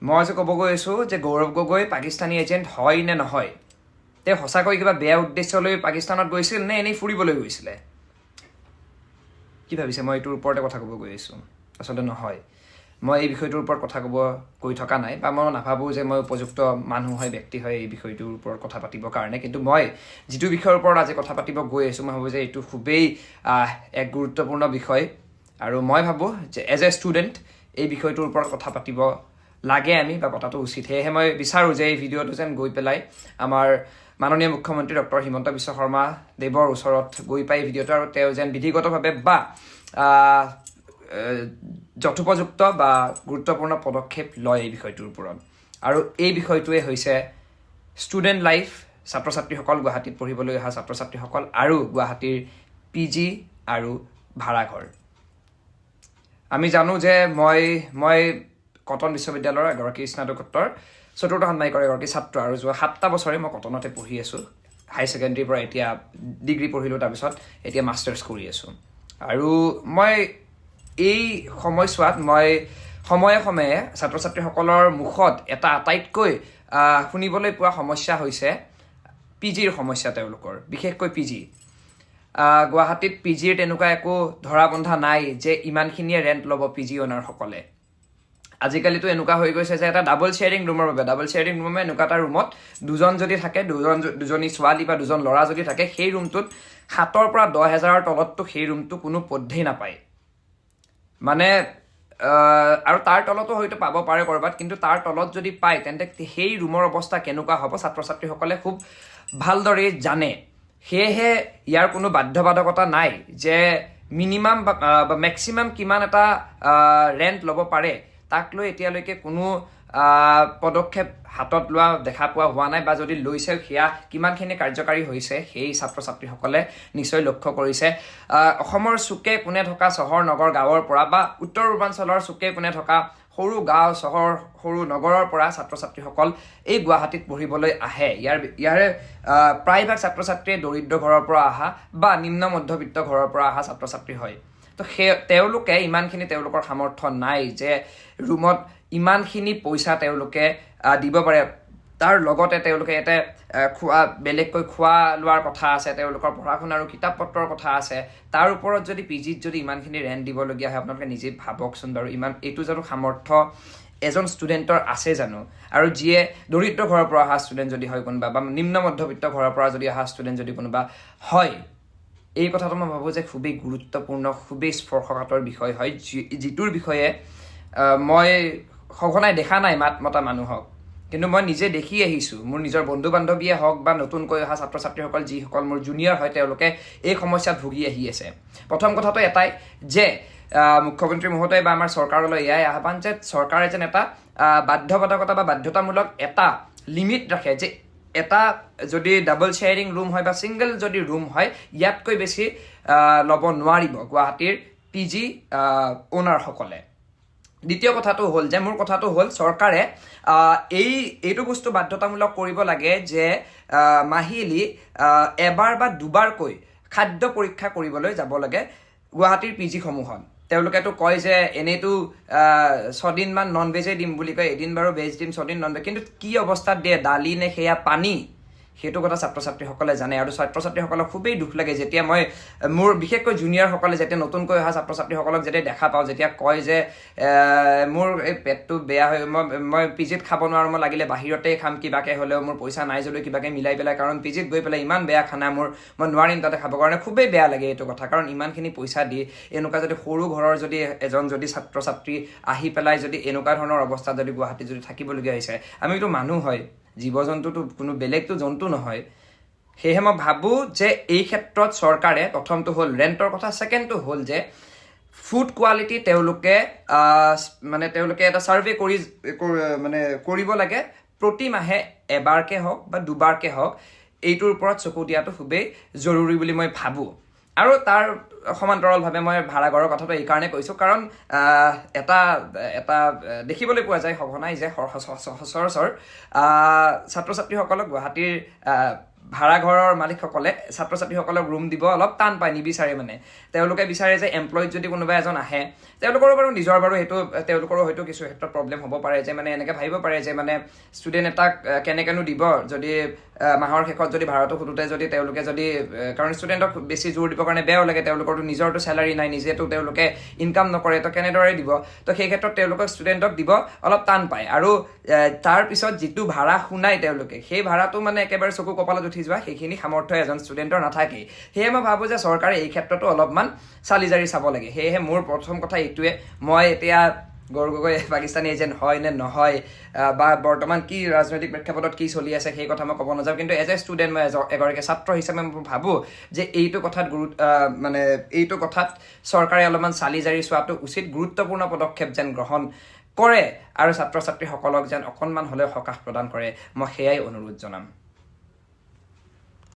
মই যে ক'ব গৈ আছোঁ যে গৌৰৱ গগৈ পাকিস্তানী এজেণ্ট হয় নে নহয়, তেওঁ সঁচাকৈ কিবা বেয়া উদ্দেশ্য লৈ পাকিস্তানত গৈছিল নে এনেই ফুৰিবলৈ গৈছিলে? কি ভাবিছে মই এইটোৰ ওপৰতে কথা ক'ব গৈ আছোঁ? আচলতে নহয়, মই এই বিষয়টোৰ ওপৰত কথা কৈ থকা নাই, বা মই নাভাবোঁ যে মই উপযুক্ত মানুহ হয়, ব্যক্তি হয় এই বিষয়টোৰ ওপৰত কথা পাতিবৰ কাৰণে। কিন্তু মই যিটো বিষয়ৰ ওপৰত আজি কথা পাতিব গৈ আছোঁ, মই ভাবোঁ যে এইটো খুবেই এক গুৰুত্বপূৰ্ণ বিষয়। আৰু মই ভাবোঁ যে এজ এ ষ্টুডেণ্ট এই বিষয়টোৰ ওপৰত কথা পাতিব লাগে আমি, বা পতাটো উচিত। সেয়েহে মই বিচাৰোঁ যে এই ভিডিঅ'টো যেন গৈ পেলাই আমাৰ মাননীয় মুখ্যমন্ত্ৰী ডক্টৰ হিমন্ত বিশ্ব শৰ্মা দেৱৰ ওচৰত গৈ পাই ভিডিঅ'টো, আৰু তেওঁ যেন বিধিগতভাৱে বা যথোপযুক্ত বা গুৰুত্বপূৰ্ণ পদক্ষেপ লয় এই বিষয়টোৰ ওপৰত। আৰু এই বিষয়টোৱে হৈছে ষ্টুডেণ্ট লাইফ, ছাত্ৰ ছাত্ৰীসকল, গুৱাহাটীত পঢ়িবলৈ অহা ছাত্ৰ ছাত্ৰীসকল, আৰু গুৱাহাটীৰ PG আৰু ভাড়াঘৰ। আমি জানো যে মই কটন বিশ্ববিদ্যালয়ৰ এগৰাকী স্নাতকোত্তৰ চতুৰ্থ ষান্মাসিকৰ এগৰাকী ছাত্ৰ, আৰু যোৱা 7টা বছৰে মই কটনতে পঢ়ি আছোঁ। হাই ছেকেণ্ডেৰীৰ পৰা এতিয়া ডিগ্ৰী পঢ়িলোঁ, তাৰপিছত এতিয়া মাষ্টাৰ্ছ কৰি আছোঁ। আৰু মই এই সময়ছোৱাত মই সময়ে সময়ে ছাত্ৰ ছাত্ৰীসকলৰ মুখত এটা আটাইতকৈ শুনিবলৈ পোৱা সমস্যা হৈছে PGৰ সমস্যা। তেওঁলোকৰ বিশেষকৈ PG গুৱাহাটীত PGৰ তেনেকুৱা একো ধৰা বন্ধা নাই যে ইমানখিনিয়ে ৰেণ্ট ল'ব PG অনাৰসকলে। আজিকালিতো এনেকুৱা হৈ গৈছে যে এটা ডাবল শ্বেয়াৰিং ৰুমৰ বাবে, এনেকুৱা এটা ৰুমত দুজন যদি থাকে, দুজনী ছোৱালী বা দুজন ল'ৰা যদি থাকে, সেই ৰুমটোত 7,000 পৰা 10,000 তলততো সেই ৰুমটো কোনো পধ্যেই নাপায়। মানে আৰু তাৰ তলতো হয়তো পাব পাৰে ক'ৰবাত, কিন্তু তাৰ তলত যদি পায় তেন্তে সেই ৰুমৰ অৱস্থা কেনেকুৱা হ'ব ছাত্ৰ ছাত্ৰীসকলে খুব ভালদৰে জানে। সেয়েহে ইয়াৰ কোনো বাধ্যবাধকতা নাই যে মিনিমাম বা মেক্সিমাম কিমান এটা ৰেণ্ট ল'ব পাৰে, তাক লৈ এতিয়ালৈকে কোনো পদক্ষেপ হাতত লোৱা দেখা পোৱা হোৱা নাই, বা যদি লৈছে সেয়া কিমানখিনি কাৰ্যকাৰী হৈছে সেই ছাত্ৰ ছাত্ৰীসকলে নিশ্চয় লক্ষ্য কৰিছে। অসমৰ চুকে কোণে থকা চহৰ নগৰ গাঁৱৰ পৰা, বা উত্তৰ পূৰ্বাঞ্চলৰ চুকে কোণে থকা সৰু গাঁও চহৰ সৰু নগৰৰ পৰা ছাত্ৰ ছাত্ৰীসকল এই গুৱাহাটীত পঢ়িবলৈ আহে। ইয়াৰে প্ৰায়ভাগ ছাত্ৰ ছাত্ৰীয়ে দৰিদ্ৰ ঘৰৰ পৰা অহা বা নিম্ন মধ্যবিত্ত ঘৰৰ পৰা অহা ছাত্ৰ ছাত্ৰী হয়। তো তেওঁলোকে ইমানখিনি তেওঁলোকৰ সামৰ্থ্য নাই যে ৰুমত ইমানখিনি পইচা তেওঁলোকে দিব পাৰে। তাৰ লগতে তেওঁলোকে ইয়াতে বেলেগকৈ খোৱা লোৱাৰ কথা আছে, তেওঁলোকৰ পঢ়া শুনা আৰু কিতাপ পত্ৰৰ কথা আছে। তাৰ ওপৰত যদি PGত যদি ইমানখিনি ৰেণ্ট দিবলগীয়া হয়, আপোনালোকে নিজে ভাবকচোন বাৰু, এইটো জানো সামৰ্থ্য এজন ষ্টুডেণ্টৰ আছে জানো? আৰু যিয়ে দৰিদ্ৰ ঘৰৰ পৰা অহা ষ্টুডেণ্ট যদি হয় কোনোবা, বা নিম্ন মধ্যবিত্ত ঘৰৰ পৰা যদি অহা ষ্টুডেণ্ট যদি কোনোবা হয়, এই কথাটো মই ভাবোঁ যে খুবেই গুৰুত্বপূৰ্ণ, খুবেই স্পৰ্শকাতৰ বিষয় হয়, যিটোৰ বিষয়ে মই সঘনাই দেখা নাই মাত মতা মানুহক, কিন্তু মই নিজে দেখি আহিছোঁ। মোৰ নিজৰ বন্ধু বান্ধৱীয়ে হওক বা নতুনকৈ অহা ছাত্ৰ ছাত্ৰীসকল, যিসকল মোৰ জুনিয়ৰ হয়, তেওঁলোকে এই সমস্যাত ভুগি আহি আছে। প্ৰথম কথাটো এটাই যে মুখ্যমন্ত্ৰী মহোদয় বা আমাৰ চৰকাৰলৈ এয়াই আহ্বান যে চৰকাৰে যেন এটা বাধ্যবাধকতা বা বাধ্যতামূলক এটা লিমিট ৰাখে, যে এটা যদি ডাবল শ্বেয়াৰিং ৰুম হয় বা ছিংগল যদি ৰুম হয়, ইয়াতকৈ বেছি ল'ব নোৱাৰিব গুৱাহাটীৰ PG অ'নাৰসকলে। দ্বিতীয় কথাটো হ'ল যে মোৰ কথাটো হ'ল চৰকাৰে এইটো বস্তু বাধ্যতামূলক কৰিব লাগে যে মাহিলী এবাৰ বা দুবাৰকৈ খাদ্য পৰীক্ষা কৰিবলৈ যাব লাগে গুৱাহাটীৰ PGসমূহত। তেওঁলোকেতো কয় যে এনেইতো 6 দিনমান নন ভেজেই দিম বুলি কয়, এদিন বাৰু ভেজ দিম, 6 দিন নন ভেজ, কিন্তু কি অৱস্থাত দিয়ে, দালি নে সেয়া পানী, সেইটো কথা ছাত্ৰ ছাত্ৰীসকলে জানে। আৰু ছাত্ৰ ছাত্ৰীসকলক খুবেই দুখ লাগে যেতিয়া মোৰ বিশেষকৈ জুনিয়ৰসকলে যেতিয়া নতুনকৈ অহা ছাত্ৰ ছাত্ৰীসকলক যেতিয়া দেখা পাওঁ, যেতিয়া কয় যে মোৰ এই পেটটো বেয়া হৈ মই PGত খাব নোৱাৰোঁ, মই লাগিলে বাহিৰতেই খাম কিবাকৈ হ'লেও, মোৰ পইচা নাই যদিও কিবাকৈ মিলাই পেলাই, কাৰণ PGত গৈ পেলাই ইমান বেয়া খানা মই নোৱাৰিম তাতে খাবৰ কাৰণে। খুবেই বেয়া লাগে এইটো কথা, কাৰণ ইমানখিনি পইচা দি এনেকুৱা যদি সৰু ঘৰৰ যদি এজন যদি ছাত্ৰ ছাত্ৰী আহি পেলাই যদি এনেকুৱা ধৰণৰ অৱস্থাত যদি গুৱাহাটীত যদি থাকিবলগীয়া হৈছে, আমিতো মানুহ হয়, জীৱ জন্তুটো কোনো বেলেগটো জন্তু নহয়। সেয়েহে মই ভাবোঁ যে এই ক্ষেত্ৰত চৰকাৰে প্ৰথমটো হ'ল ৰেণ্টৰ কথা, ছেকেণ্ডটো হ'ল যে ফুড কোৱালিটি তেওঁলোকে এটা ছাৰ্ভে কৰিব লাগে, প্ৰতি মাহে এবাৰকৈ হওক বা দুবাৰকৈ হওক, এইটোৰ ওপৰত চকু দিয়াটো খুবেই জৰুৰী বুলি মই ভাবোঁ। আৰু তাৰ সমান্তৰালভাৱে মই ভাড়াঘৰৰ কথাটো এইকাৰণে কৈছোঁ, কাৰণ এটা দেখিবলৈ পোৱা যায় সঘনাই যে সচৰাচৰ ছাত্ৰ ছাত্ৰীসকলক গুৱাহাটীৰ ভাড়াঘৰৰ মালিকসকলে ছাত্ৰ ছাত্ৰীসকলক ৰুম দিব অলপ টান পায়, নিবিচাৰে মানে। তেওঁলোকে বিচাৰে যে এমপ্লয়িত যদি কোনোবা এজন আহে, তেওঁলোকৰো বাৰু নিজৰ বাৰু সেইটো তেওঁলোকৰো হয়তো কিছু ক্ষেত্ৰত প্ৰব্লেম হ'ব পাৰে যে মানে এনেকৈ ভাবিব পাৰে যে মানে ষ্টুডেণ্ট এটাক কেনেকৈনো দিব যদি মাহৰ শেষত যদি ভাড়াটো সোধোতে যদি তেওঁলোকে যদি, কাৰণ ষ্টুডেণ্টক বেছি জোৰ দিবৰ কাৰণে বেয়াও লাগে, তেওঁলোকৰতো নিজৰতো চেলাৰী নাই, নিজেতো তেওঁলোকে ইনকাম নকৰে, তো কেনেদৰে দিব? তো সেই ক্ষেত্ৰত তেওঁলোকক ষ্টুডেণ্টক দিব অলপ টান পায়। আৰু তাৰপিছত যিটো ভাড়া শুনাই তেওঁলোকে, সেই ভাড়াটো মানে একেবাৰে চকু কপালত উঠি যোৱা, সেইখিনি সামৰ্থ্য এজন ষ্টুডেণ্টৰ নাথাকেই। সেয়ে মই ভাবোঁ যে চৰকাৰে এই ক্ষেত্ৰতো অলপমান চালি জাৰি চাব লাগে। সেয়েহে মোৰ প্ৰথম কথা এইটোৱে, মই এতিয়া গৌৰৱ গগৈ পাকিস্তানী এজেণ্ট হয় নে নহয় বা বৰ্তমান কি ৰাজনৈতিক প্ৰেক্ষাপটত কি চলি আছে সেই কথা মই ক'ব নাযাওঁ, কিন্তু এজ এ ষ্টুডেণ্ট মই এগৰাকী ছাত্ৰ হিচাপে মই ভাবোঁ যে এইটো কথাত চৰকাৰে অলপমান চালি জাৰি চোৱাটো উচিত, গুৰুত্বপূৰ্ণ পদক্ষেপ যেন গ্ৰহণ কৰে আৰু ছাত্ৰ ছাত্ৰীসকলক যেন অকণমান হ'লেও সকাহ প্ৰদান কৰে, মই সেয়াই অনুৰোধ জনাম।